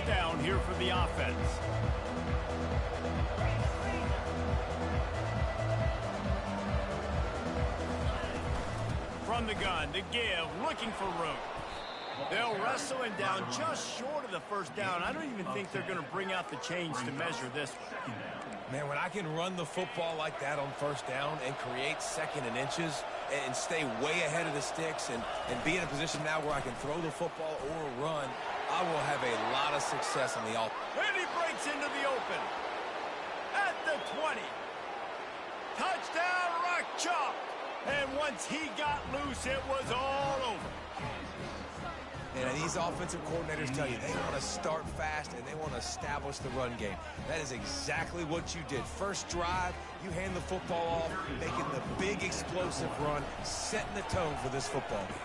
down here for the offense. From the gun to give, looking for room. They'll wrestle him down just short of the first down. I don't even think they're going to bring out the chains to measure this one. Man, when I can run the football like that on first down and create second and inches and stay way ahead of the sticks and be in a position now where I can throw the football or run, I will have a lot of success on the offense. And he breaks into the open. At the 20. Touchdown, rock chalk. And once he got loose, it was all over. And these offensive coordinators tell you they want to start fast and they want to establish the run game. That is exactly what you did. First drive, you hand the football off, making the big explosive run, setting the tone for this football game.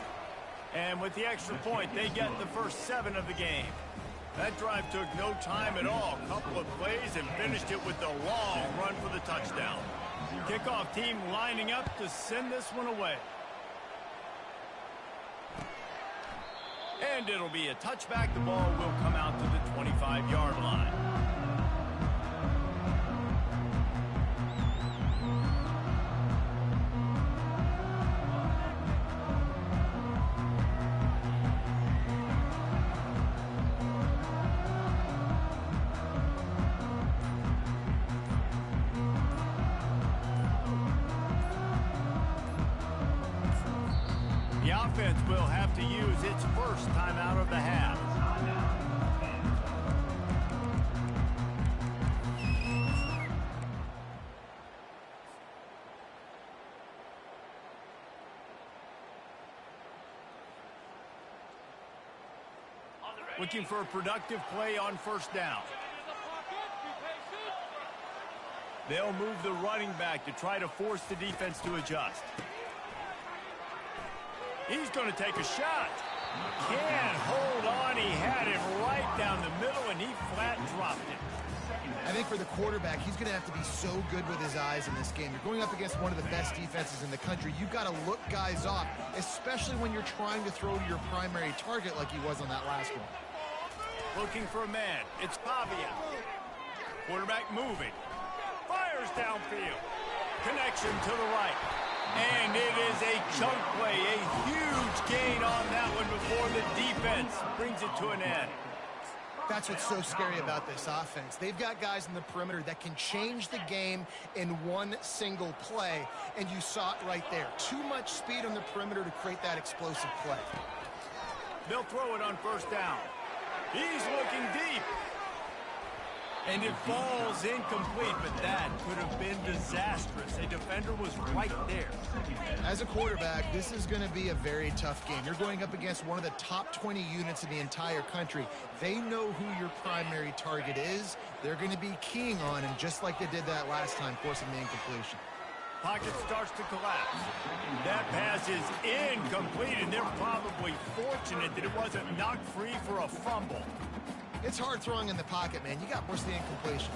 And with the extra point, they get the first 7 of the game. That drive took no time at all. A couple of plays and finished it with a long run for the touchdown. Kickoff team lining up to send this one away. And it'll be a touchback. The ball will come out to the 25-yard line. The offense will have to use its first time out of the half. Looking for a productive play on first down. They'll move the running back to try to force the defense to adjust. He's going to take a shot. Can't hold on. He had it right down the middle, and he flat dropped it. I think for the quarterback, he's going to have to be so good with his eyes in this game. You're going up against one of the best defenses in the country. You've got to look guys off, especially when you're trying to throw to your primary target like he was on that last one. Looking for a man. It's Pavia. Quarterback moving. Fires downfield. Connection to the right. And it is a chunk play, a huge gain on that one before the defense brings it to an end. That's what's so scary about this offense. They've got guys in the perimeter that can change the game in one single play, and you saw it right there. Too much speed on the perimeter to create that explosive play. They'll throw it on first down. He's looking deep. And it falls incomplete, but that could have been disastrous. A defender was right there. As a quarterback, this is going to be a very tough game. You're going up against one of the top 20 units in the entire country. They know who your primary target is. They're going to be keying on him, just like they did that last time, forcing the incompletion. Pocket starts to collapse. That pass is incomplete, and they're probably fortunate that it wasn't knocked free for a fumble. It's hard throwing in the pocket, man. You got to force the incompletion.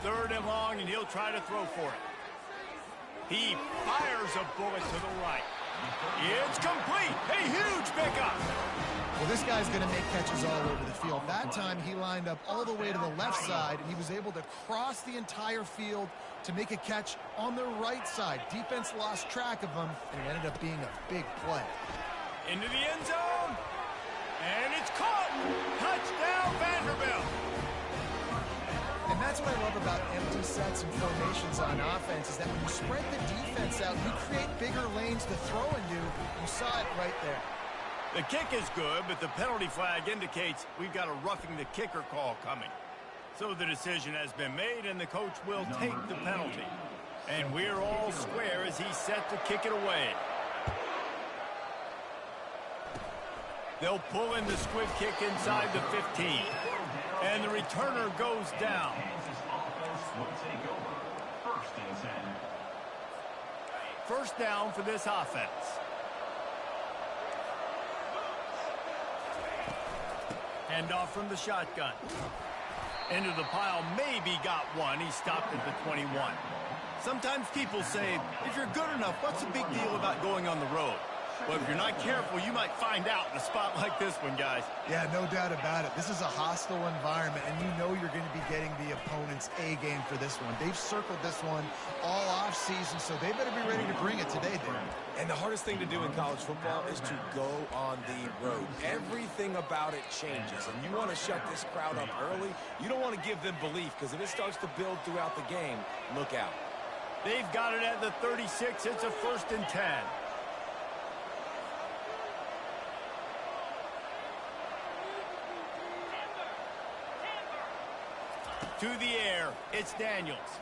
3rd and long, and he'll try to throw for it. He fires a bullet to the right. It's complete. A huge pickup. Well, this guy's going to make catches all over the field. That time, he lined up all the way to the left side, and he was able to cross the entire field to make a catch on the right side. Defense lost track of him, and it ended up being a big play. Into the end zone. And it's caught! Touchdown, Vanderbilt! And that's what I love about empty sets and formations on offense, is that when you spread the defense out, you create bigger lanes to throw into. You saw it right there. The kick is good, but the penalty flag indicates we've got a roughing the kicker call coming. So the decision has been made, and the coach will take the penalty. And we're all square as he's set to kick it away. They'll pull in the squib kick inside the 15. And the returner goes down. First down for this offense. Handoff from the shotgun. Into the pile, maybe got one. He stopped at the 21. Sometimes people say, if you're good enough, what's the big deal about going on the road? But if you're not careful, you might find out in a spot like this one, guys. Yeah, no doubt about it. This is a hostile environment, and you know you're going to be getting the opponent's A game for this one. They've circled this one all offseason, so they better be ready to bring it today, Darren. And the hardest thing to do in college football is to go on the road. Everything about it changes, and you want to shut this crowd up early. You don't want to give them belief, because if it starts to build throughout the game, look out. They've got it at the 36. It's a 1st and 10. To the air, it's Daniels.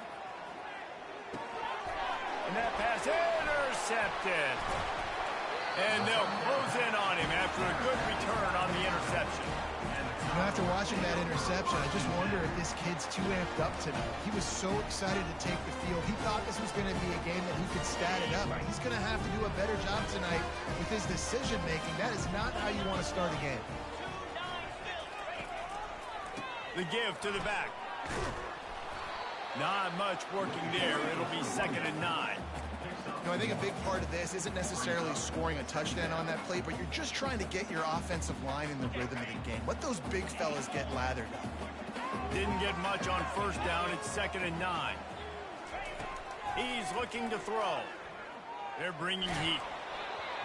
And that pass intercepted. And they'll close in on him after a good return on the interception. You know, after watching that interception, I just wonder if this kid's too amped up tonight. He was so excited to take the field. He thought this was going to be a game that he could stat it up. He's going to have to do a better job tonight with his decision-making. That is not how you want to start a game. The give to the back. Not much working there. It'll be 2nd and 9. You know, I think a big part of this isn't necessarily scoring a touchdown on that play, but you're just trying to get your offensive line in the rhythm of the game. Let those big fellas get lathered up. Didn't get much on 1st down. It's 2nd and 9. He's looking to throw. They're bringing heat.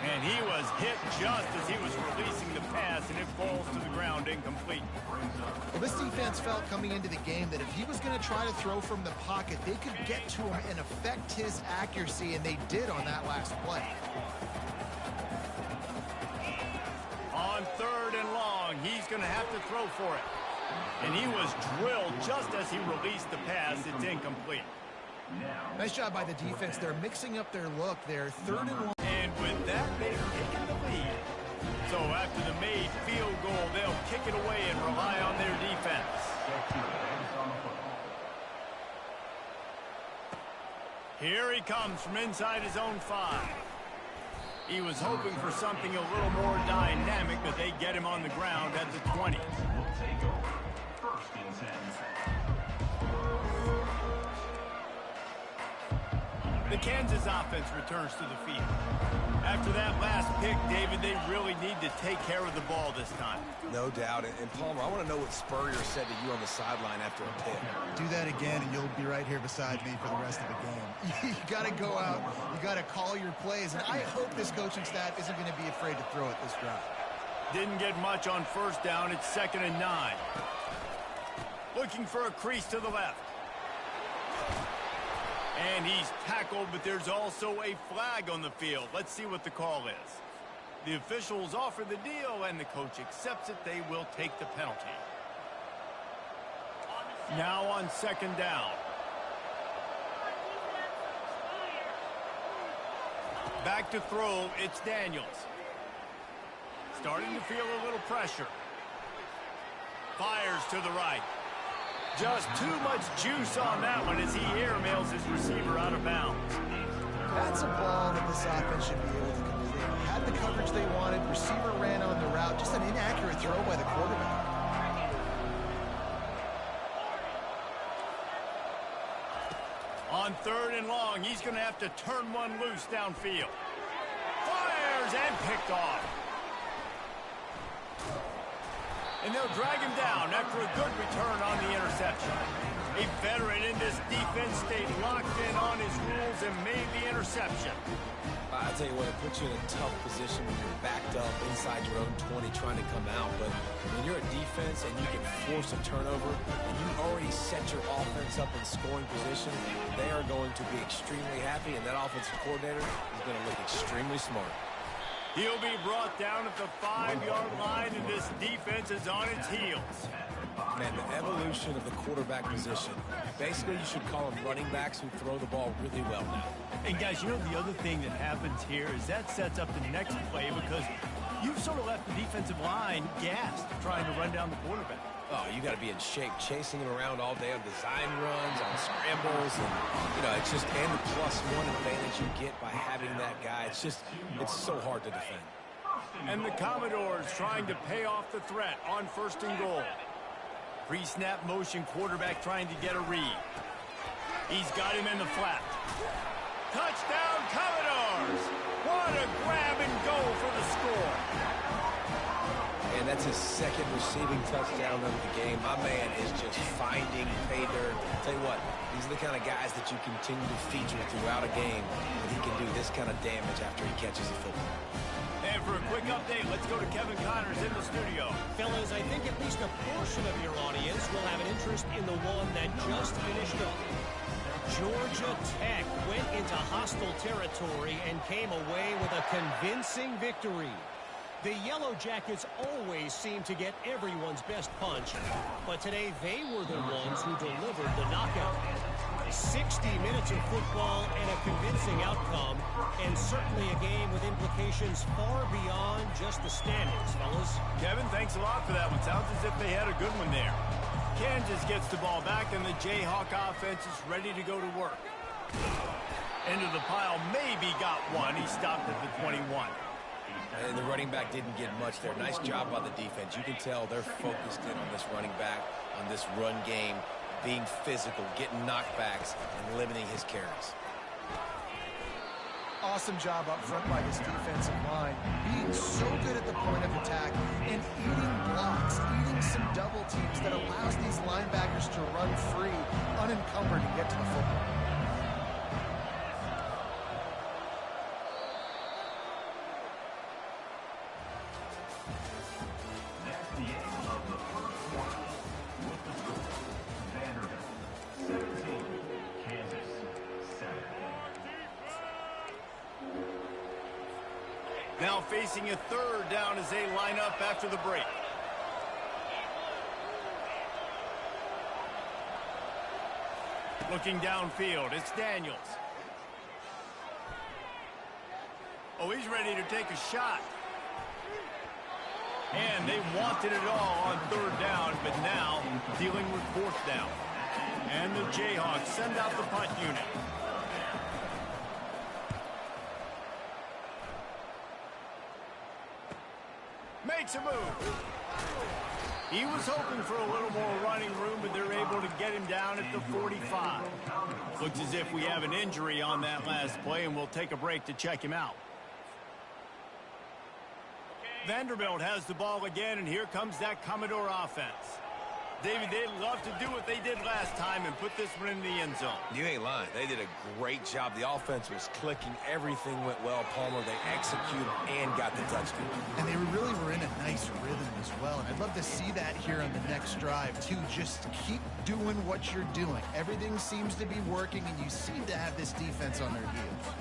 And he was hit just as he was releasing the pass, and it falls to the ground incomplete. Well, this defense felt coming into the game that if he was going to try to throw from the pocket, they could get to him and affect his accuracy, and they did on that last play. On 3rd and long, he's going to have to throw for it. And he was drilled just as he released the pass. It's incomplete. Nice job by the defense. They're mixing up their look there. 3rd and long. And with that, they've taken the lead. So after the made field goal, they'll kick it away and rely on their defense. Here he comes from inside his own 5. He was hoping for something a little more dynamic, but they get him on the ground at the 20. The Kansas offense returns to the field. After that last pick, David, they really need to take care of the ball this time. No doubt. And Palmer, I want to know what Spurrier said to you on the sideline after a pick. Do that again, and you'll be right here beside me for the rest of the game. You got to go out. You got to call your plays. And I hope this coaching staff isn't going to be afraid to throw it this drive. Didn't get much on 1st down. It's 2nd and 9. Looking for a crease to the left. And he's tackled, but there's also a flag on the field. Let's see what the call is. The officials offer the deal, and the coach accepts it. They will take the penalty. Now on 2nd down. Back to throw, it's Daniels. Starting to feel a little pressure. Fires to the right. Just too much juice on that one as he airmails his receiver out of bounds. That's a ball that this offense should be able to complete. Had the coverage they wanted, receiver ran on the route, just an inaccurate throw by the quarterback. On 3rd and long, he's going to have to turn one loose downfield. Fires and picked off. And they'll drag him down after a good return on the interception. A veteran in this defense stayed locked in on his rules and made the interception. I tell you what, it puts you in a tough position when you're backed up inside your own 20 trying to come out. But when you're a defense and you can force a turnover and you already set your offense up in scoring position, they are going to be extremely happy, and that offensive coordinator is going to look extremely smart. He'll be brought down at the 5-yard line, and this defense is on its heels. Man, the evolution of the quarterback position. Basically, you should call them running backs who throw the ball really well now. And guys, you know the other thing that happens here is that sets up the next play because you've sort of left the defensive line gassed trying to run down the quarterback. Oh, you got to be in shape, chasing him around all day on design runs, on scrambles, and it's just and the +1 advantage you get by having that guy. It's so hard to defend. And the Commodores trying to pay off the threat on 1st and goal. Pre-snap motion, quarterback trying to get a read. He's got him in the flat. Touchdown, Commodores! What a grab and go That's his second receiving touchdown of the game. My man is just finding pay dirt. Tell you what, these are the kind of guys that you continue to feature throughout a game, and he can do this kind of damage after he catches the football. And for a quick update, let's go to Kevin Connors in the studio. Fellas, I think at least a portion of your audience will have an interest in the one that just finished up. Georgia Tech went into hostile territory and came away with a convincing victory. The Yellow Jackets always seem to get everyone's best punch, but today they were the ones who delivered the knockout. 60 minutes of football and a convincing outcome, and certainly a game with implications far beyond just the standings, fellas. Kevin, thanks a lot for that one. Sounds as if they had a good one there. Kansas gets the ball back, and the Jayhawk offense is ready to go to work. Into the pile, maybe got one. He stopped at the 21. And the running back didn't get much there. Nice job by the defense. You can tell they're focused in on this running back, on this run game, being physical, getting knockbacks, and limiting his carries. Awesome job up front by this defensive line, being so good at the point of attack and eating blocks, eating some double teams that allows these linebackers to run free, unencumbered, and get to the football. Now facing a third down as they line up after the break. Looking downfield, it's Daniels. Oh, he's ready to take a shot. And they wanted it all on third down, but now dealing with fourth down. And the Jayhawks send out the punt unit. Makes a move. He was hoping for a little more running room, but they're able to get him down at the 45. Looks as if we have an injury on that last play, and we'll take a break to check him out. Vanderbilt has the ball again, and here comes that Commodore offense. David, they'd love to do what they did last time and put this one in the end zone. You ain't lying. They did a great job. The offense was clicking. Everything went well. Palmer, they executed and got the touchdown. And they really were in a nice rhythm as well. And I'd love to see that here on the next drive, too. Just keep doing what you're doing. Everything seems to be working, and you seem to have this defense on their heels.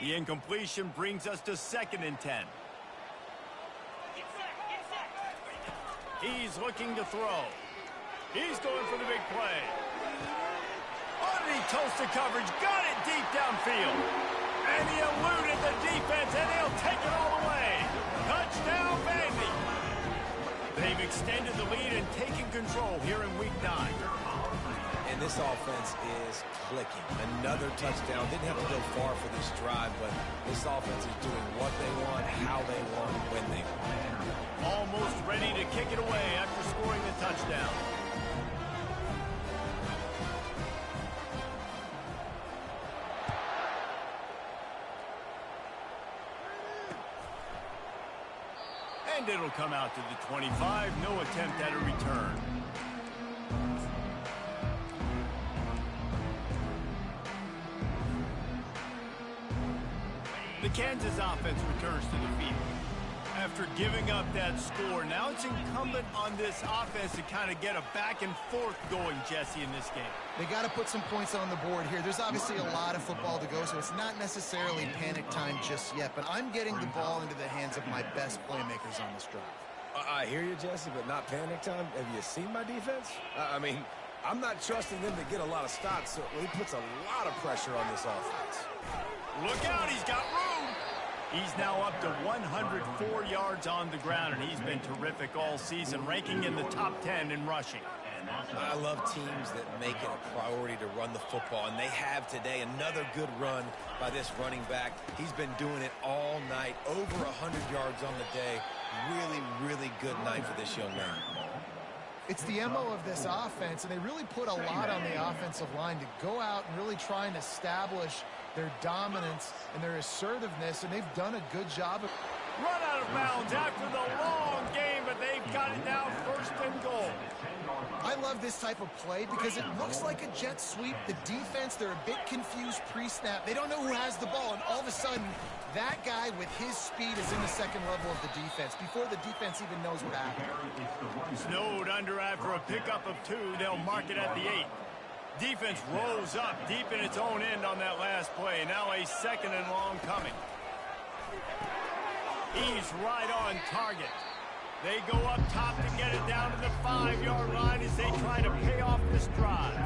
The incompletion brings us to 2nd and 10. He's looking to throw. He's going for the big play. Underneath toasted coverage, got it deep downfield. And he eluded the defense, and he'll take it all the way. Touchdown, Vandy. They've extended the lead and taken control here in Week 9. And this offense is clicking. Another touchdown. Didn't have to go far for this drive, but this offense is doing what they want, how they want, when they want. Almost ready to kick it away after scoring the touchdown. And it'll come out to the 25. No attempt at a return. The Kansas offense returns to the field. After giving up that score, now it's incumbent on this offense to kind of get a back and forth going, Jesse, in this game. They got to put some points on the board here. There's obviously a lot of football to go, so it's not necessarily panic time just yet, but I'm getting the ball into the hands of my best playmakers on this drive. I hear you, Jesse, but not panic time. Have you seen my defense? I mean, I'm not trusting them to get a lot of stops, so he puts a lot of pressure on this offense. Look out, he's got room. He's now up to 104 yards on the ground, and he's been terrific all season, ranking in the top 10 in rushing. I love teams that make it a priority to run the football, and they have today. Another good run by this running back. He's been doing it all night, over 100 yards on the day. Really, really good night for this young man. It's the MO of this offense, and they really put a lot on the offensive line to go out and really try and establish their dominance and their assertiveness, and they've done a good job of... Run out of bounds after the long game, but they've got it now first and goal. I love this type of play because it looks like a jet sweep. The defense, they're a bit confused pre-snap. They don't know who has the ball, and all of a sudden, that guy with his speed is in the second level of the defense before the defense even knows what happened. Snowed under after a pickup of 2. They'll mark it at the 8. Defense rolls up deep in its own end on that last play. Now a second and long coming. He's right on target. They go up top to get it down to the 5-yard line as they try to pay off this drive.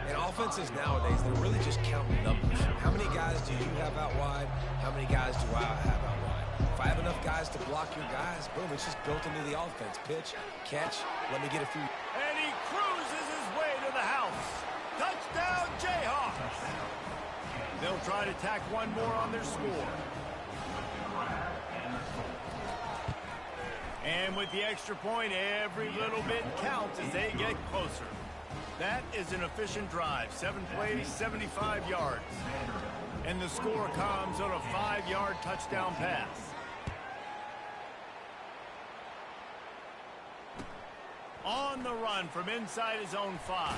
And offenses nowadays, they're really just counting numbers. How many guys do you have out wide? How many guys do I have out wide? If I have enough guys to block your guys, boom, it's just built into the offense. Pitch, catch, let me get a few. And he cruises his way to the house. Touchdown, Jayhawks. They'll try to tack one more on their score. And with the extra point, every little bit counts as they get closer. That is an efficient drive. 7 plays, 75 yards. And the score comes on a 5-yard touchdown pass. On the run from inside his own 5.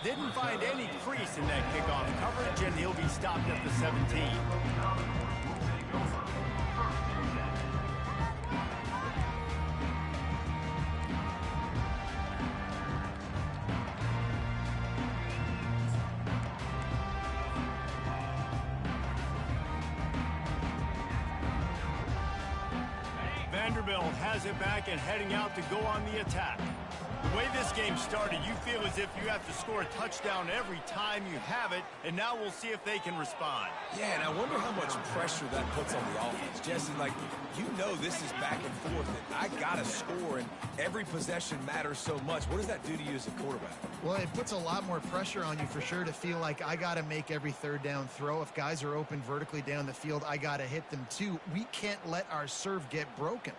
Didn't find any crease in that kickoff coverage, and he'll be stopped at the 17. Vanderbilt has it back and heading out to go on the attack. The way this game started, you feel as if you have to score a touchdown every time you have it, and now we'll see if they can respond. Yeah, and I wonder how much pressure that puts on the offense. Jesse, like, you know this is back and forth, and I got to score, and every possession matters so much. What does that do to you as a quarterback? Well, it puts a lot more pressure on you for sure to feel like I got to make every third down throw. If guys are open vertically down the field, I got to hit them too. We can't let our serve get broken.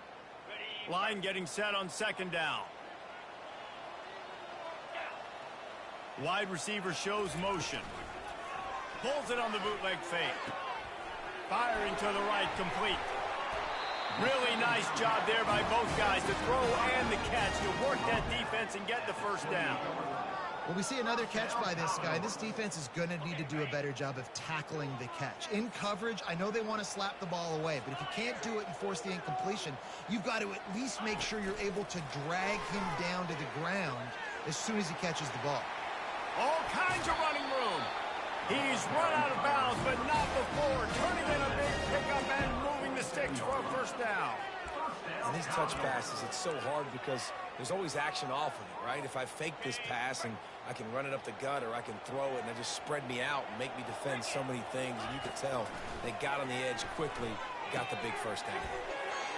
Line getting set on second down. Wide receiver shows motion. Pulls it on the bootleg fake. Firing to the right, complete. Really nice job there by both guys to throw and the catch to work that defense and get the first down. Well, we see another catch by this guy. This defense is going to need to do a better job of tackling the catch. In coverage, I know they want to slap the ball away, but if you can't do it and force the incompletion, you've got to at least make sure you're able to drag him down to the ground as soon as he catches the ball. All kinds of running room. He's run out of bounds, but not before turning in a big pickup and moving the sticks for a first down. And these touch passes, it's so hard because there's always action off of it, right? If I fake this pass and I can run it up the gut or I can throw it and they just spread me out and make me defend so many things, and you can tell they got on the edge quickly, got the big first down.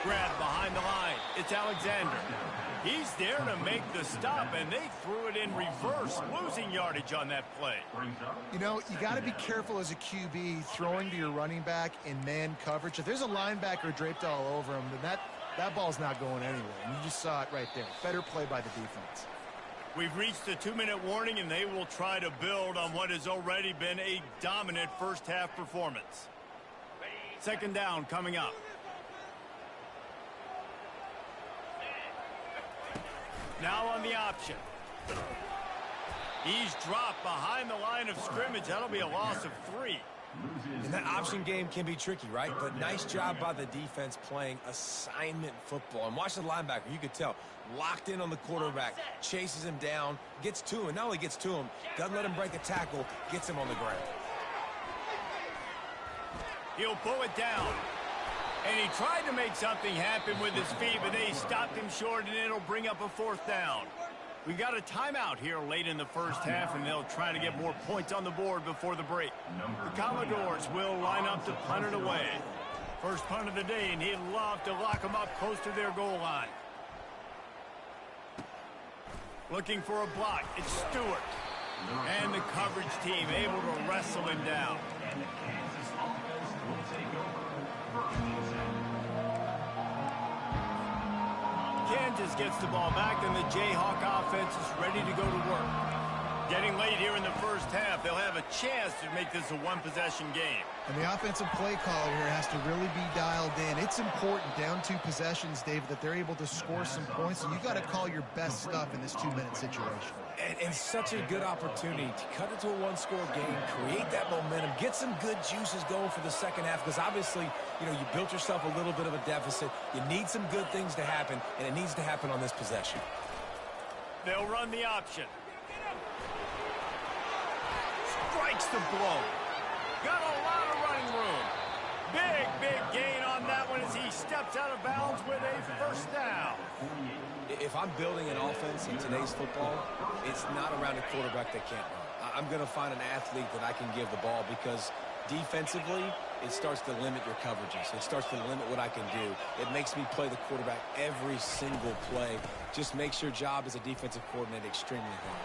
Grab behind the line. It's Alexander. He's there to make the stop, and they threw it in reverse, losing yardage on that play. You know, you got to be careful as a QB throwing to your running back in man coverage. If there's a linebacker draped all over him, then that ball's not going anywhere. And you just saw it right there. Better play by the defense. We've reached the 2-minute warning, and they will try to build on what has already been a dominant first-half performance. Second down coming up. Now on the option. He's dropped behind the line of scrimmage. That'll be a loss of 3. And that option game can be tricky, right? But nice job by the defense playing assignment football. And watch the linebacker. You could tell. Locked in on the quarterback. Chases him down. Gets to him. Not only gets to him, doesn't let him break a tackle. Gets him on the ground. He'll pull it down. And he tried to make something happen with his feet, but they stopped him short, and it'll bring up a fourth down. We got a timeout here late in the first half, and they'll try to get more points on the board before the break. The Commodores will line up to punt it away. First punt of the day, and he'd love to lock them up close to their goal line. Looking for a block. It's Stewart. And the coverage team able to wrestle him down. just gets the ball back, and the Jayhawk offense is ready to go to work. Getting late here in the first half, they'll have a chance to make this a one-possession game. And the offensive play caller here has to really be dialed in. It's important down 2 possessions, David, that they're able to score some points. And you got to call your best stuff in this 2-minute situation. And such a good opportunity to cut it to a one-score game, create that momentum, get some good juices going for the second half, because obviously, you built yourself a little bit of a deficit. You need some good things to happen, and it needs to happen on this possession. They'll run the option. Strikes the blow. Got a lot of running room. Big gain on that one as he steps out of bounds with a first down. If I'm building an offense in today's football, it's not around a quarterback that can't run. I'm going to find an athlete that I can give the ball, because defensively, it starts to limit your coverages. It starts to limit what I can do. It makes me play the quarterback every single play. Just makes your job as a defensive coordinator extremely hard.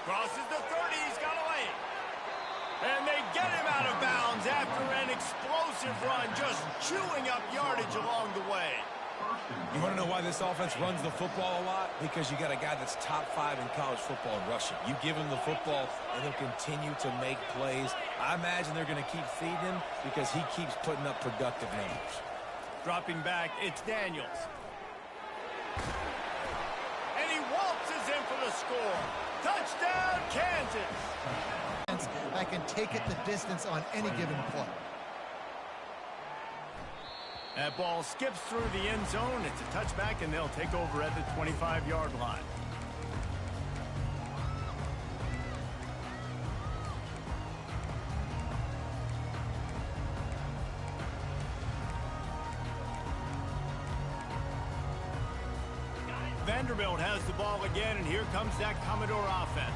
Crosses the 30. He's got away. And they get him out of bounds after an explosive run, just chewing up yardage along the way. You want to know why this offense runs the football a lot? Because you got a guy that's top 5 in college football in rushing. You give him the football, and he'll continue to make plays. I imagine they're going to keep feeding him because he keeps putting up productive numbers. Dropping back, it's Daniels. And he waltzes in for the score. Touchdown, Kansas. That can take it the distance on any given play. That ball skips through the end zone. It's a touchback, and they'll take over at the 25-yard line. Vanderbilt has the ball again, and here comes that Commodore offense.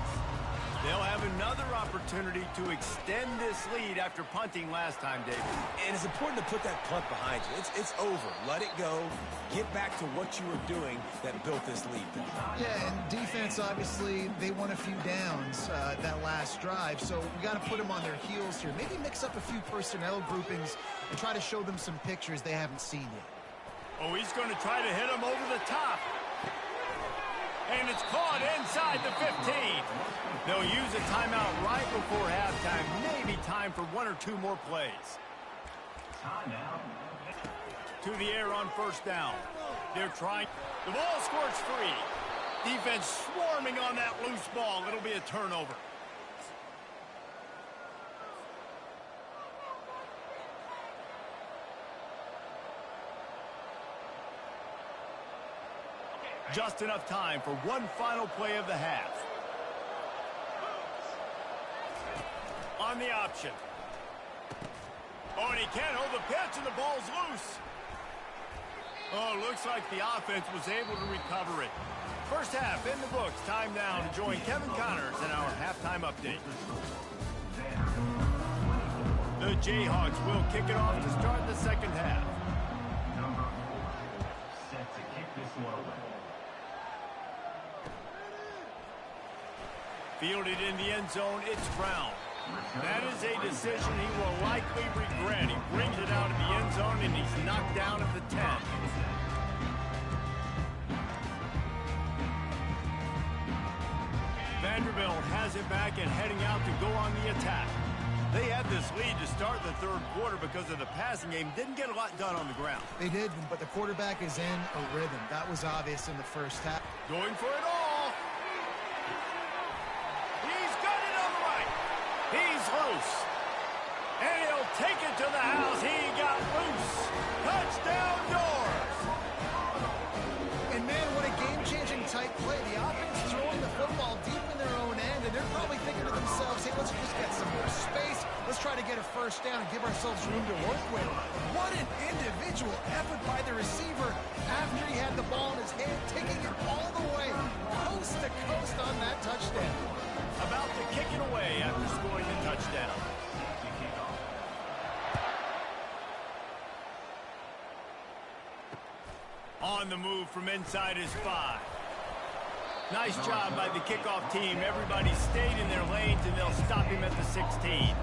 They'll have another opportunity to extend this lead after punting last time, David. And it's important to put that punt behind you. It's over. Let it go. Get back to what you were doing that built this lead. Yeah, and defense, obviously, they won a few downs that last drive, so we got to put them on their heels here. Maybe mix up a few personnel groupings and try to show them some pictures they haven't seen yet. Oh, he's going to try to hit him over the top. And it's caught inside the 15. They'll use a timeout right before halftime. Maybe time for 1 or 2 more plays. To the air on first down. They're trying. The ball squirts free. Defense swarming on that loose ball. It'll be a turnover. Just enough time for one final play of the half. On the option. Oh, and he can't hold the pitch, and the ball's loose. Oh, looks like the offense was able to recover it. First half in the books. Time now to join Kevin Connors in our halftime update. The Jayhawks will kick it off to start the second half. Set to kick this one away. Fielded in the end zone, it's Brown. That is a decision he will likely regret. He brings it out of the end zone, and he's knocked down at the 10. Vanderbilt has it back and heading out to go on the attack. They had this lead to start the third quarter because of the passing game. Didn't get a lot done on the ground. They did, but the quarterback is in a rhythm. That was obvious in the first half. Going for it all. He's got it on the right. He's loose. And he'll take it to the house. He got loose. Touchdown, Doors. And man, what a game-changing type play. The offense throwing the football deep in their own end, and they're probably thinking to themselves, hey, let's just get some more space. Let's try to get a first down and give ourselves room to work with. What an individual effort by the receiver after he had the ball in his hand, taking it all the way, coast to coast on that touchdown. About to kick it away after scoring the touchdown. On the move from inside his 5. Nice job by the kickoff team. Everybody stayed in their lanes, and they'll stop him at the 16.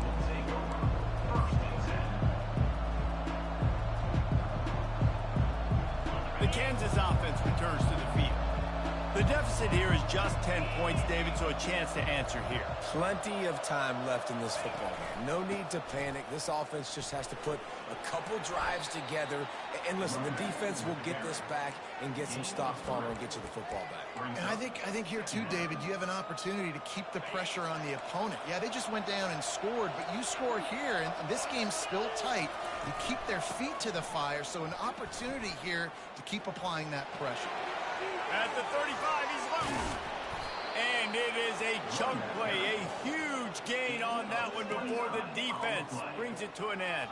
The Kansas offense returns to the field. The deficit here is just 10 points, David, so a chance to answer here. Plenty of time left in this football game. No need to panic. This offense just has to put a couple drives together. And listen, the defense will get this back and get some stops on and get you the football back. And I think here too, David, you have an opportunity to keep the pressure on the opponent. Yeah, they just went down and scored, but you score here, and this game's still tight. You keep their feet to the fire, so an opportunity here to keep applying that pressure. At the 35, he's loose. And it is a chunk play, a huge gain on that one before the defense brings it to an end.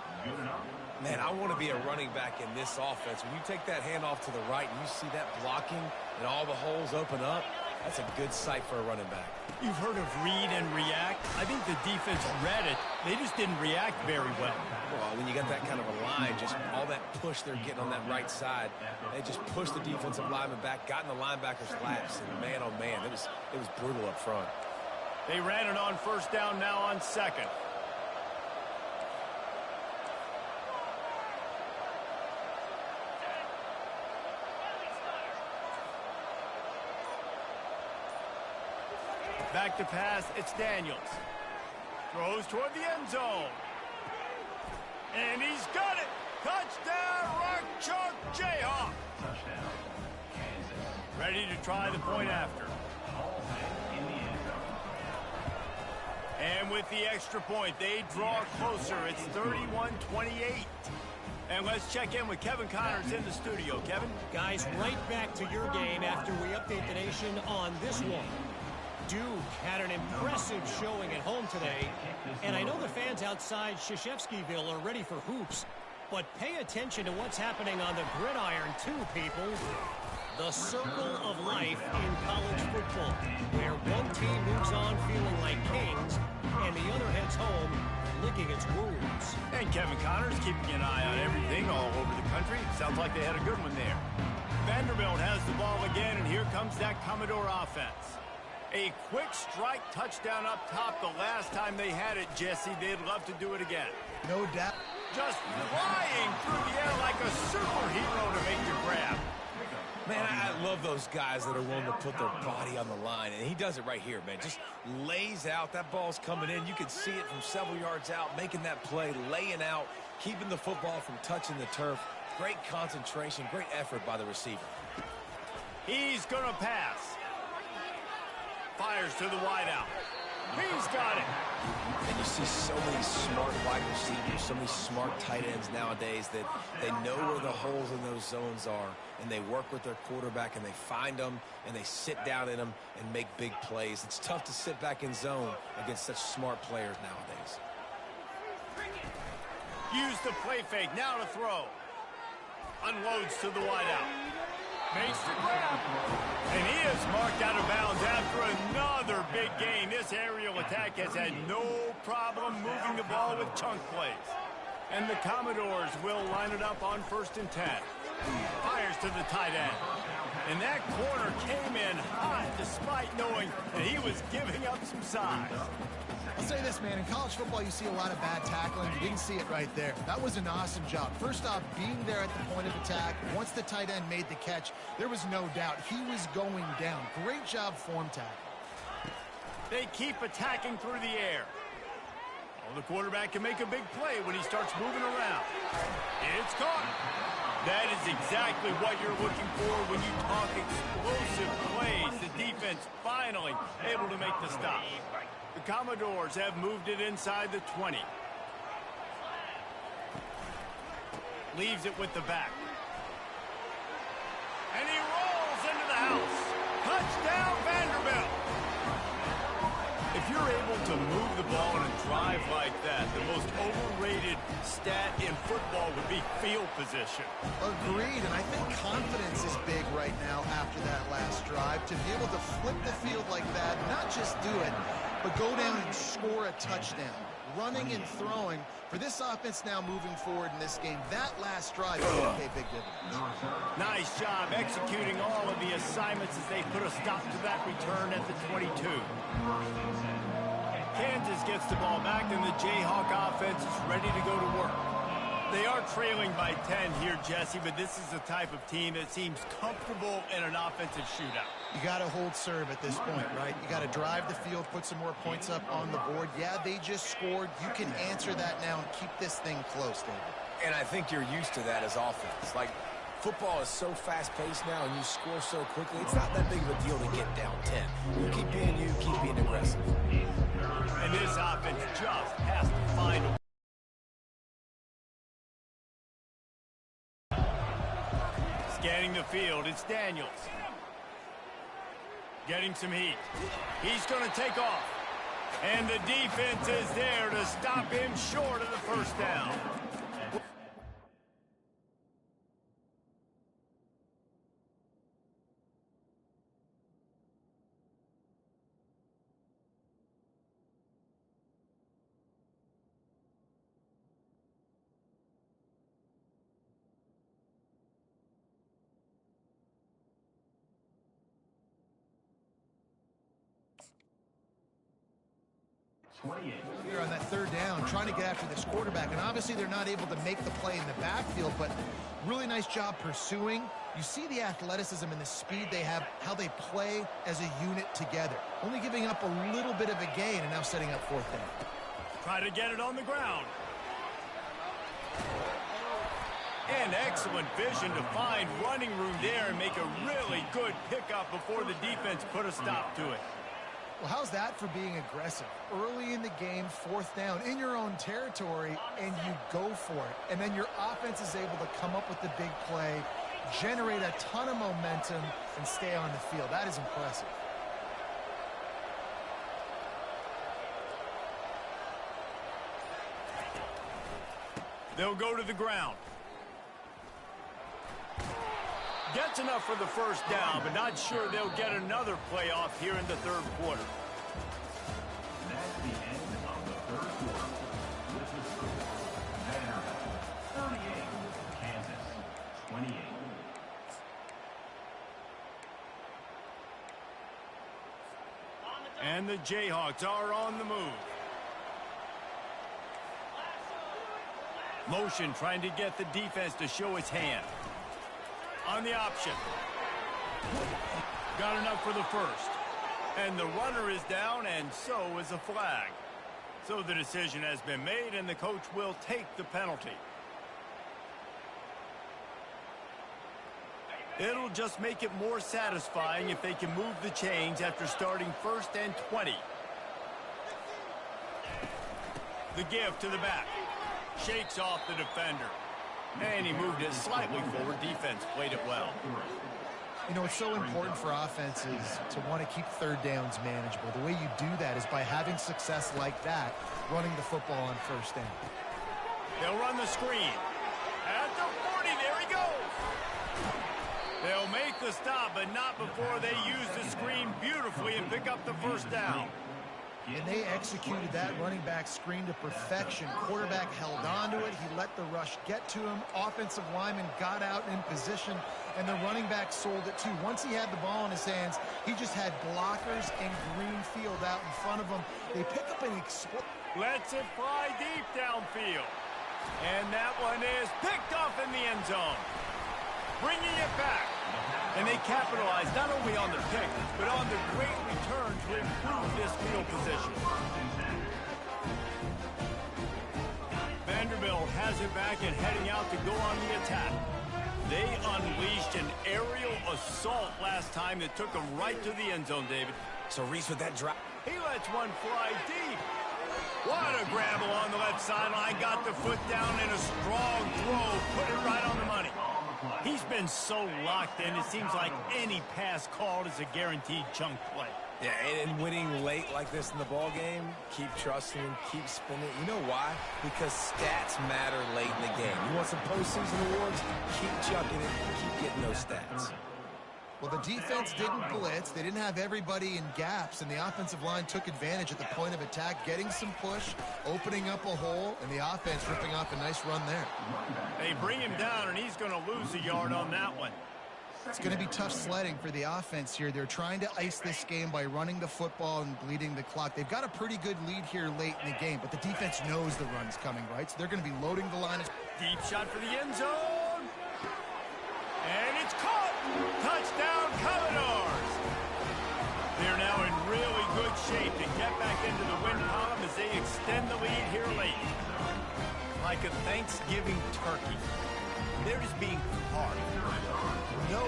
Man, I want to be a running back in this offense. When you take that handoff to the right and you see that blocking and all the holes open up, that's a good sight for a running back. You've heard of read and react. I think the defense read it. They just didn't react very well. Well, when you got that kind of a line, just all that push they're getting on that right side, they just pushed the defensive lineman back, got in the linebacker's laps, and man, oh man, it was brutal up front. They ran it on first down, now on second. Back to pass, it's Daniels. Throws toward the end zone. And he's got it! Touchdown, Rock Chalk Jayhawk! Touchdown, Kansas. Ready to try the point after. In the end zone. And with the extra point, they draw closer. It's 31-28. And let's check in with Kevin Connors in the studio. Kevin? Guys, right back to your game after we update the nation on this one. Duke had an impressive showing at home today, and I know the fans outside Krzyzewskiville are ready for hoops, but pay attention to what's happening on the gridiron too, people. The circle of life in college football, where one team moves on feeling like kings, and the other heads home licking its wounds. And Kevin Connors keeping an eye on everything all over the country. Sounds like they had a good one there. Vanderbilt has the ball again, and here comes that Commodore offense. A quick strike touchdown up top the last time they had it, Jesse. They'd love to do it again. No doubt. Just flying through the air like a superhero to make your grab. Man, I love those guys that are willing to put their body on the line, and he does it right here, man. Just lays out. That ball's coming in. You can see it from several yards out, making that play, laying out, keeping the football from touching the turf. Great concentration, great effort by the receiver. He's going to pass. Fires to the wideout. He's got it. And you see so many smart wide receivers, so many smart tight ends nowadays that they know where the holes in those zones are, and they work with their quarterback, and they find them, and they sit down in them and make big plays. It's tough to sit back in zone against such smart players nowadays. Use the play fake. Now to throw. Unloads to the wideout. Makes the grab. And he is marked out of bounds after another big gain. This aerial attack has had no problem moving the ball with chunk plays. And the Commodores will line it up on 1st and 10. Fires to the tight end. And that corner came in hot despite knowing that he was giving up some size. I'll say this, man. In college football, you see a lot of bad tackling. You didn't see it right there. That was an awesome job. First off, being there at the point of attack. Once the tight end made the catch, there was no doubt he was going down. Great job form tackle. They keep attacking through the air. Well, the quarterback can make a big play when he starts moving around. It's caught. That is exactly what you're looking for when you talk explosive plays. The defense finally able to make the stop. The Commodores have moved it inside the 20. Leaves it with the back. And he rolls into the house. Touchdown, Vanderbilt. If you're able to move the ball in a drive like that, the most overrated stat in football would be field position. Agreed, and I think confidence is big right now after that last drive. To be able to flip the field like that, not just do it, but go down and score a touchdown. Running and throwing. For this offense now moving forward in this game, that last drive is going to pay big dividends. Nice job executing all of the assignments as they put a stop to that return at the 22. Kansas gets the ball back, and the Jayhawk offense is ready to go to work. They are trailing by 10 here, Jesse, but this is the type of team that seems comfortable in an offensive shootout. You got to hold serve at this point, right? You got to drive the field, put some more points up on the board. Yeah, they just scored. You can answer that now and keep this thing close, David. And I think you're used to that as offense. Like, football is so fast-paced now and you score so quickly, it's not that big of a deal to get down 10. You keep being aggressive. And this offense just has to find a scanning the field, it's Daniels. Getting some heat. He's going to take off. And the defense is there to stop him short of the first down. Here on that third down, trying to get after this quarterback, and obviously they're not able to make the play in the backfield, but really nice job pursuing. You see the athleticism and the speed they have, how they play as a unit together. Only giving up a little bit of a gain and now setting up fourth down. Try to get it on the ground. And excellent vision to find running room there and make a really good pickup before the defense put a stop to it. Well, how's that for being aggressive? Early in the game, fourth down, in your own territory, and you go for it. And then your offense is able to come up with the big play, generate a ton of momentum, and stay on the field. That is impressive. They'll go to the ground. Gets enough for the first down, but not sure they'll get another play off here in the third quarter. That's the end of the third quarter. With the score, Vanderbilt 38, Kansas 28. And the Jayhawks are on the move. Motion trying to get the defense to show its hand. On the option. Got enough for the first. And the runner is down, and so is a flag. So the decision has been made, and the coach will take the penalty. It'll just make it more satisfying if they can move the chains after starting 1st and 20. The give to the back. Shakes off the defender. And he moved it slightly forward. Defense played it well. You know, it's so important for offenses to want to keep third downs manageable. The way you do that is by having success like that, running the football on first down. They'll run the screen. At the 40, there he goes. They'll make the stop, but not before they use the screen beautifully and pick up the first down. And they executed that running back screen to perfection. Quarterback held on to it. He let the rush get to him. Offensive lineman got out in position, and the running back sold it too. Once he had the ball in his hands, he just had blockers and green field out in front of him. They pick up an Lets it fly deep downfield. And that one is picked off in the end zone. Bringing it back. And they capitalize not only on the pick, but on the great return to improve this field position. Vanderbilt has it back and heading out to go on the attack. They unleashed an aerial assault last time that took them right to the end zone, David. So Reese with that drop. He lets one fly deep. What a grab along the left sideline. Got the foot down in a strong throw. Put it right on the money. He's been so locked in, it seems like any pass called is a guaranteed chunk play. Yeah, and winning late like this in the ball game, keep trusting him, keep spinning. You know why? Because stats matter late in the game. You want some postseason awards? Keep chucking it, keep getting those stats. Well, the defense didn't blitz. They didn't have everybody in gaps, and the offensive line took advantage at the point of attack, getting some push, opening up a hole, and the offense ripping off a nice run there. They bring him down, and he's going to lose a yard on that one. It's going to be tough sledding for the offense here. They're trying to ice this game by running the football and bleeding the clock. They've got a pretty good lead here late in the game, but the defense knows the run's coming, right? So they're going to be loading the line. Deep shot for the end zone. And it's caught. Touchdown, Commodores. They're now in really good shape to get back into the win column as they extend the lead here late. Like a Thanksgiving turkey. They're just being carved. No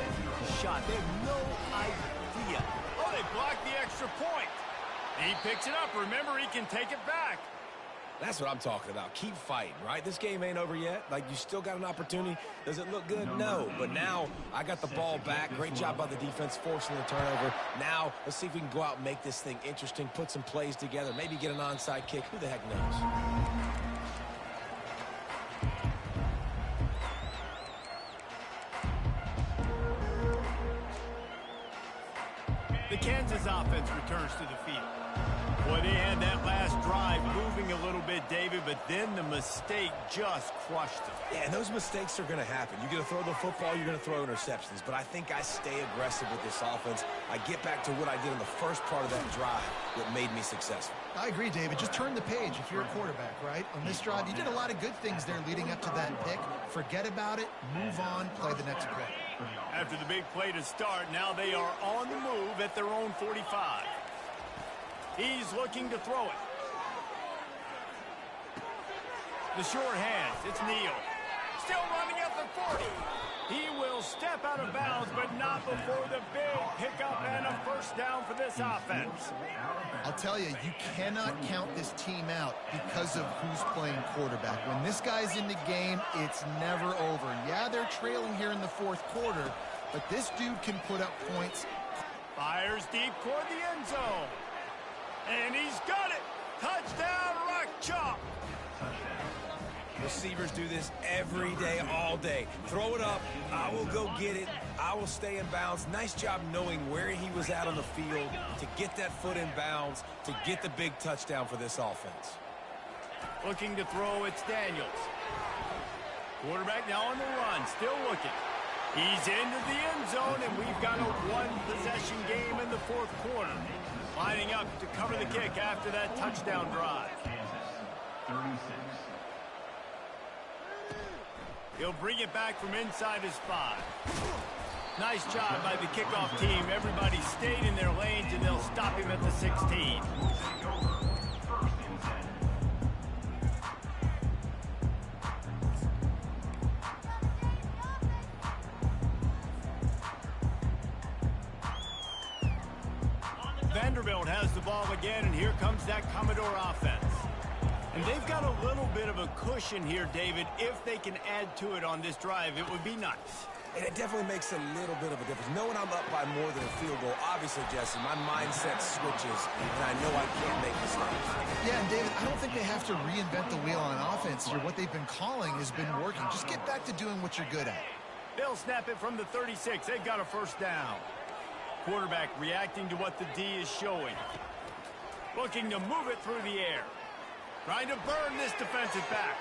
shot. They have no idea. Oh, they blocked the extra point. He picks it up. Remember, he can take it back. That's what I'm talking about. Keep fighting, right? This game ain't over yet. Like, you still got an opportunity. Does it look good? No. But now, I got the ball back. Great job by the defense forcing the turnover. Now, let's see if we can go out and make this thing interesting, put some plays together, maybe get an onside kick. Who the heck knows? The Kansas offense returns to the field. Boy, they had that last drive moving a little bit, David, but then the mistake just crushed them. Yeah, and those mistakes are going to happen. You're going to throw the football, you're going to throw interceptions. But I think I stay aggressive with this offense. I get back to what I did in the first part of that drive that made me successful. I agree, David. Just turn the page if you're a quarterback, right? On this drive, you did a lot of good things there leading up to that pick. Forget about it, move on, play the next play. After the big play to start, now they are on the move at their own 45. He's looking to throw it. The short hands, it's Neal. Still running at the 40. He will step out of bounds, but not before the big pickup and a first down for this offense. I'll tell you, you cannot count this team out because of who's playing quarterback. When this guy's in the game, it's never over. Yeah, they're trailing here in the fourth quarter, but this dude can put up points. Fires deep toward the end zone. And he's got it. Touchdown, Rock Chalk. Receivers do this every day, all day. Throw it up. I will go get it. I will stay in bounds. Nice job knowing where he was at on the field to get that foot in bounds, to get the big touchdown for this offense. Looking to throw, it's Daniels. Quarterback now on the run, still looking. He's into the end zone, and we've got a one-possession game in the fourth quarter. Lining up to cover the kick after that touchdown drive. Kansas, 36. He'll bring it back from inside his 5. Nice job by the kickoff team. Everybody stayed in their lanes, and they'll stop him at the 16. Vanderbilt has the ball again, and here comes that Commodore offense. And they've got a little bit of a cushion here, David. If they can add to it on this drive, it would be nice. And it definitely makes a little bit of a difference. Knowing I'm up by more than a field goal, obviously, Jesse, my mindset switches, and I know I can't make mistakes. Yeah, and David, I don't think they have to reinvent the wheel on offense here. What they've been calling has been working. Just get back to doing what you're good at. They'll snap it from the 36. They've got a first down. Quarterback reacting to what the D is showing. Looking to move it through the air. Trying to burn this defensive back.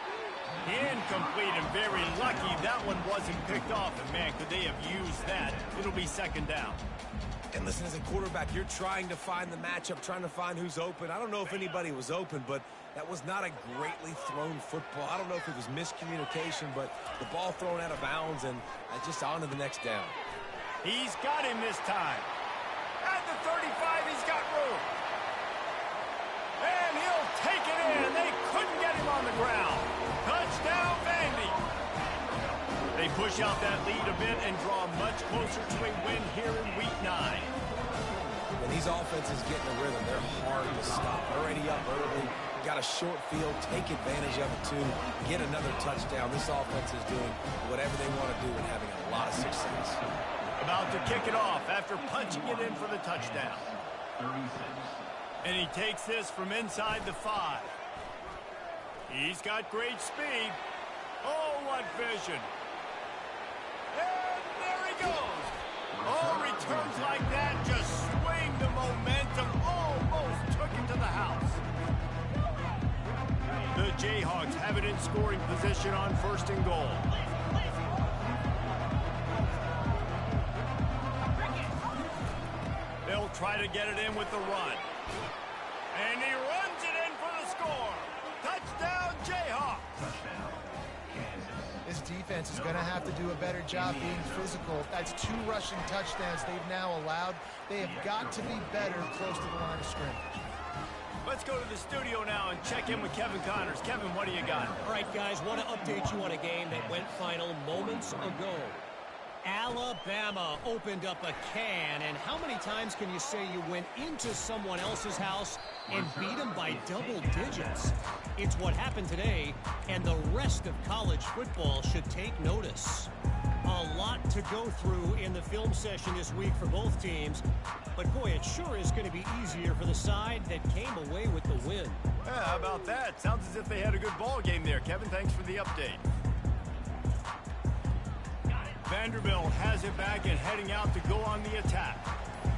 Incomplete, and very lucky that one wasn't picked off. And, man, could they have used that? It'll be second down. And listen, as a quarterback, you're trying to find the matchup, trying to find who's open. I don't know if anybody was open, but that was not a greatly thrown football. I don't know if it was miscommunication, but the ball thrown out of bounds and just on to the next down. He's got him this time. At the 35, he's got room. And he'll take it in. They couldn't get him on the ground. Touchdown, Vandy. They push out that lead a bit and draw much closer to a win here in Week 9. When these offenses get in a rhythm, they're hard to stop. Already up early, got a short field, take advantage of it too, get another touchdown. This offense is doing whatever they want to do and having a lot of success. About to kick it off after punching it in for the touchdown. 36. And he takes this from inside the 5. He's got great speed. Oh, what vision. And there he goes. Oh, returns like that just swing the momentum. Almost took it to the house. The Jayhawks have it in scoring position on 1st and goal. They'll try to get it in with the run. And he runs it in for the score. Touchdown, Jayhawks. Touchdown, Kansas. defense is going to have to do a better job being physical. That's 2 rushing touchdowns they've now allowed. They have got to be better close to the line of scrimmage. Let's go to the studio now and check in with Kevin Connors. Kevin, what do you got? All right, guys, want to update you on a game that went final moments ago. Alabama opened up a can, and how many times can you say you went into someone else's house and beat them by double digits? It's what happened today, and the rest of college football should take notice. A lot to go through in the film session this week for both teams, but boy, it sure is going to be easier for the side that came away with the win. Yeah, how about that? Sounds as if they had a good ball game there. Kevin, thanks for the update. Vanderbilt has it back and heading out to go on the attack.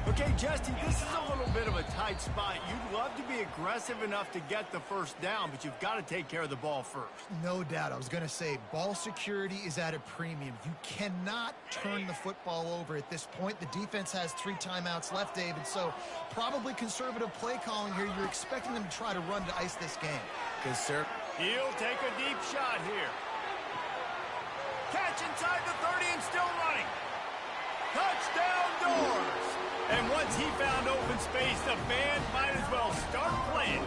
Okay, Justin, this is a little bit of a tight spot. You'd love to be aggressive enough to get the first down, but you've got to take care of the ball first. No doubt. I was going to say, ball security is at a premium. You cannot turn the football over at this point. The defense has 3 timeouts left, David, so probably conservative play calling here. You're expecting them to try to run to ice this game. Good, sir. He'll take a deep shot here. Catch inside the 30 and still running. Touchdown doors. And once he found open space, the band might as well start playing.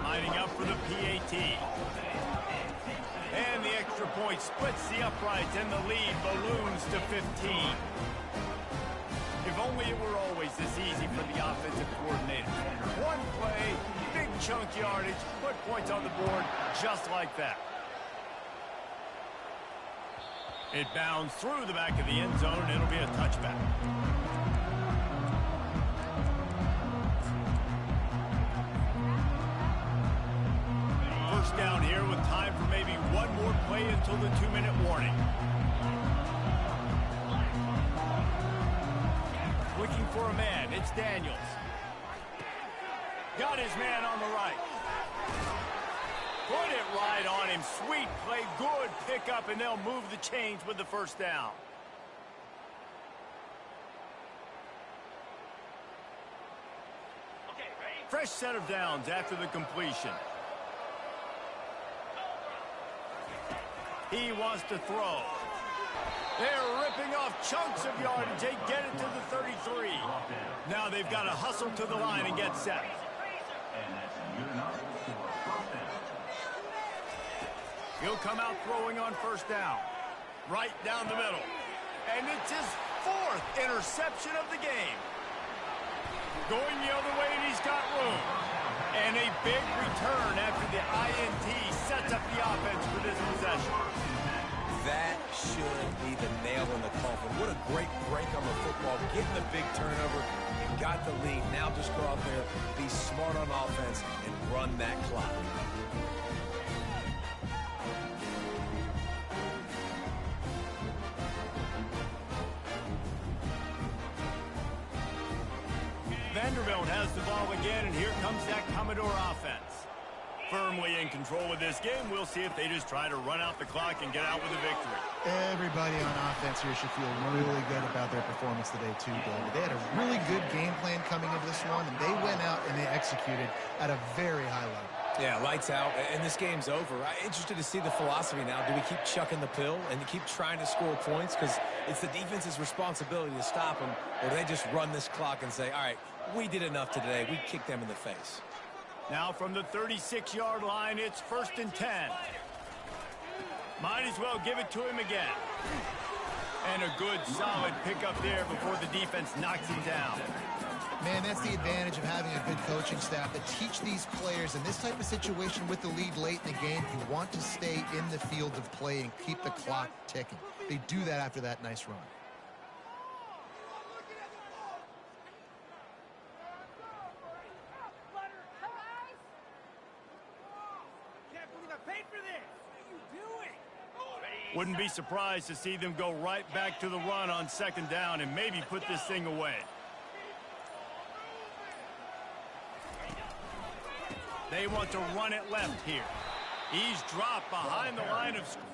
Lining up for the PAT. And the extra point splits the uprights and the lead balloons to 15. If only it were always this easy for the offensive coordinator. One play, big chunk yardage, put points on the board just like that. It bounds through the back of the end zone, and it'll be a touchback. First down here with time for maybe one more play until the 2-minute warning. Looking for a man. It's Daniels. Got his man on the right. Put it right on him. Sweet play. Good pickup, and they'll move the chains with the first down. Fresh set of downs after the completion. He wants to throw. They're ripping off chunks of yardage. They get it to the 33. Now they've got to hustle to the line and get set. He'll come out throwing on first down. Right down the middle. And it's his 4th interception of the game. Going the other way, and he's got room. And a big return after the INT sets up the offense for this possession. That should be the nail in the coffin. What a great break on the football. Getting the big turnover. You got the lead. Now just go out there, be smart on offense, and run that clock. Vanderbilt has the ball again, and here comes that Commodore offense. Firmly in control of this game. We'll see if they just try to run out the clock and get out with a victory. Everybody on offense here should feel really good about their performance today, too, David. They had a really good game plan coming into this one, and they went out and they executed at a very high level. Yeah, lights out, and this game's over. I'm interested to see the philosophy now. Do we keep chucking the pill and keep trying to score points? Because it's the defense's responsibility to stop them, or do they just run this clock and say, all right, we did enough today. We kicked them in the face. Now from the 36-yard line, it's 1st and 10. Might as well give it to him again. And a good, solid pickup there before the defense knocks him down. Man, that's the advantage of having a good coaching staff that teach these players in this type of situation with the lead late in the game. You want to stay in the field of play and keep the clock ticking. They do that after that nice run. Wouldn't be surprised to see them go right back to the run on 2nd down and maybe put this thing away. They want to run it left here. He's dropped behind the line of scrimmage.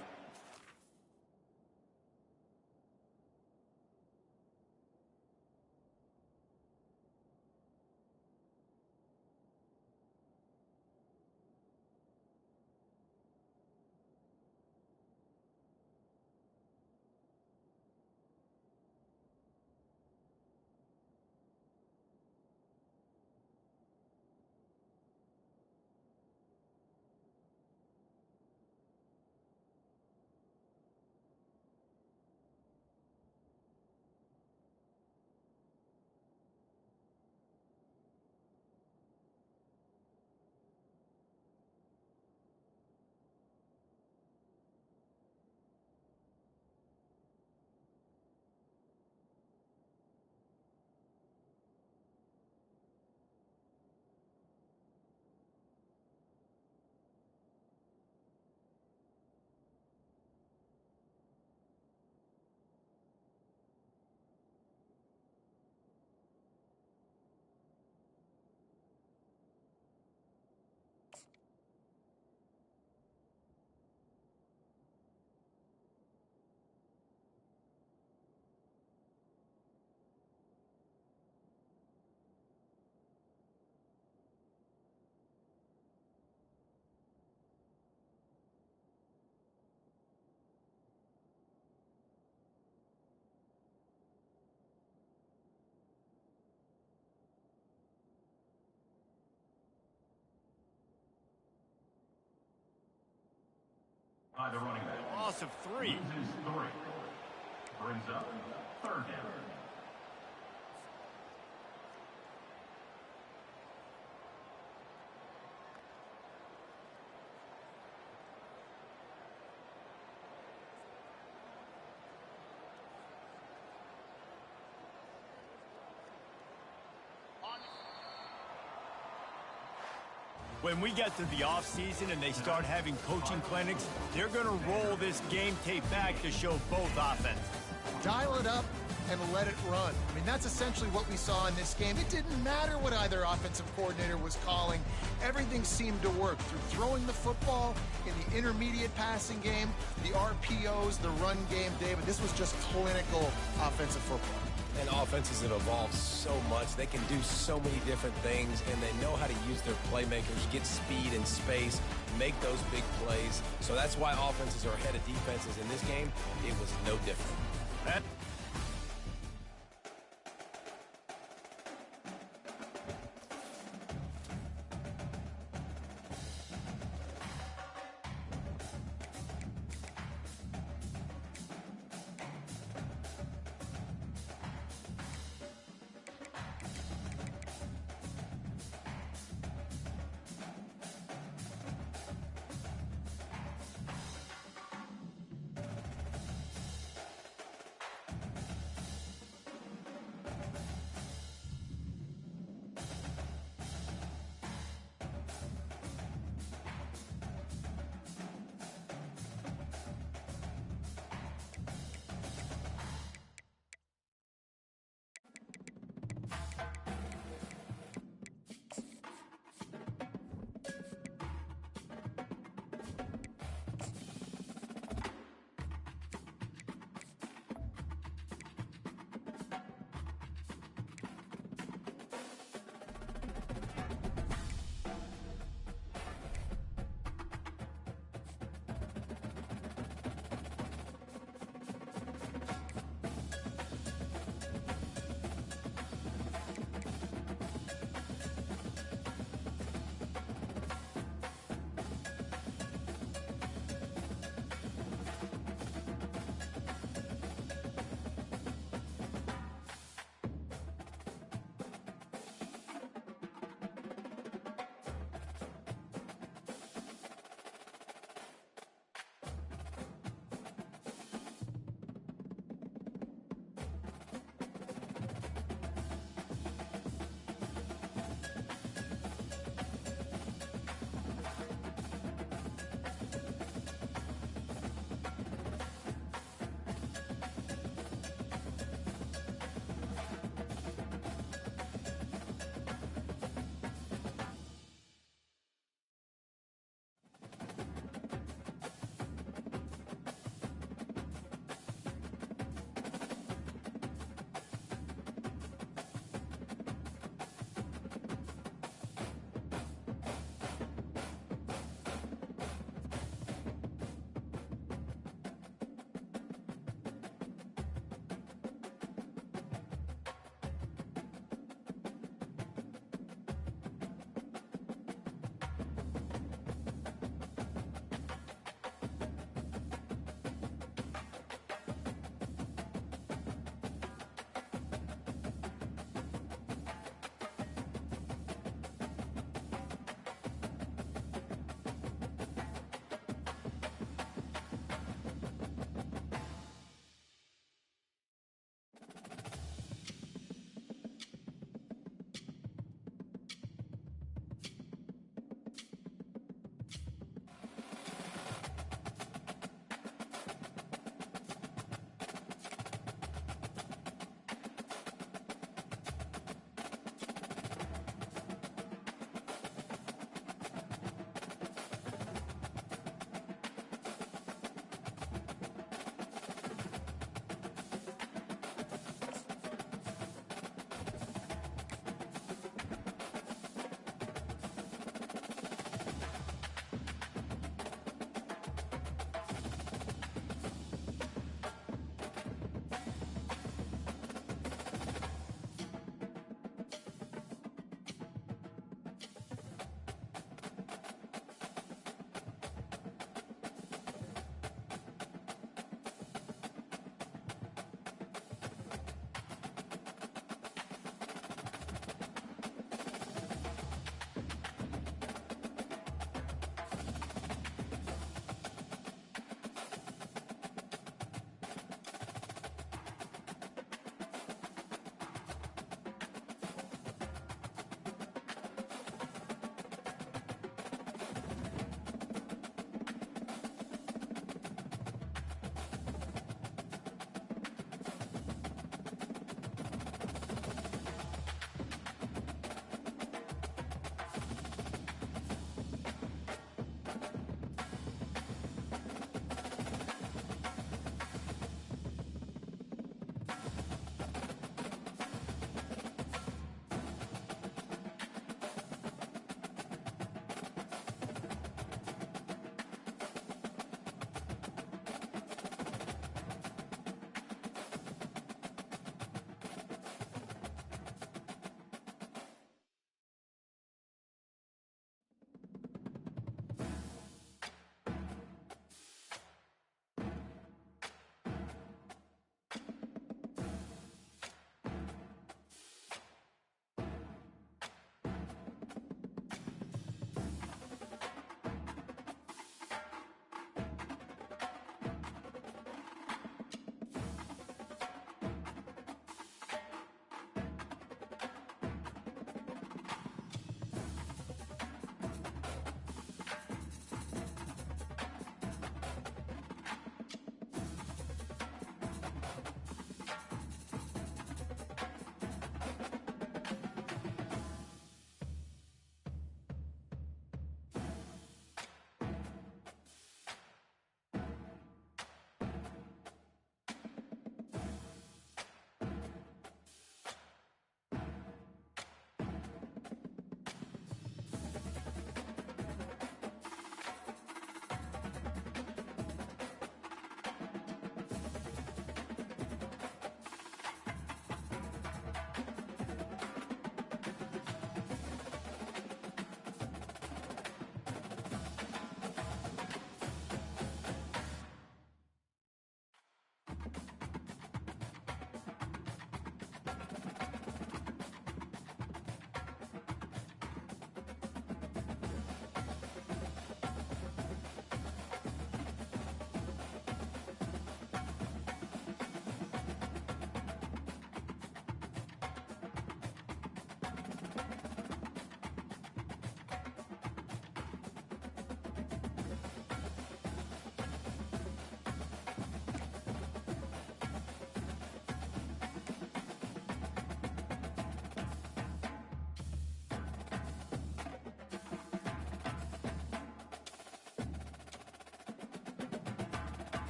loss of 3. Loses 3. Brings up third down. When we get to the offseason and they start having coaching clinics, they're going to roll this game tape back to show both offenses. Dial it up and let it run. I mean, that's essentially what we saw in this game. It didn't matter what either offensive coordinator was calling. Everything seemed to work through throwing the football in the intermediate passing game, the RPOs, the run game. David, this was just clinical offensive football. And offenses have evolved so much. They can do so many different things, and they know how to use their playmakers, get speed and space, make those big plays. So that's why offenses are ahead of defenses in this game. It was no different. That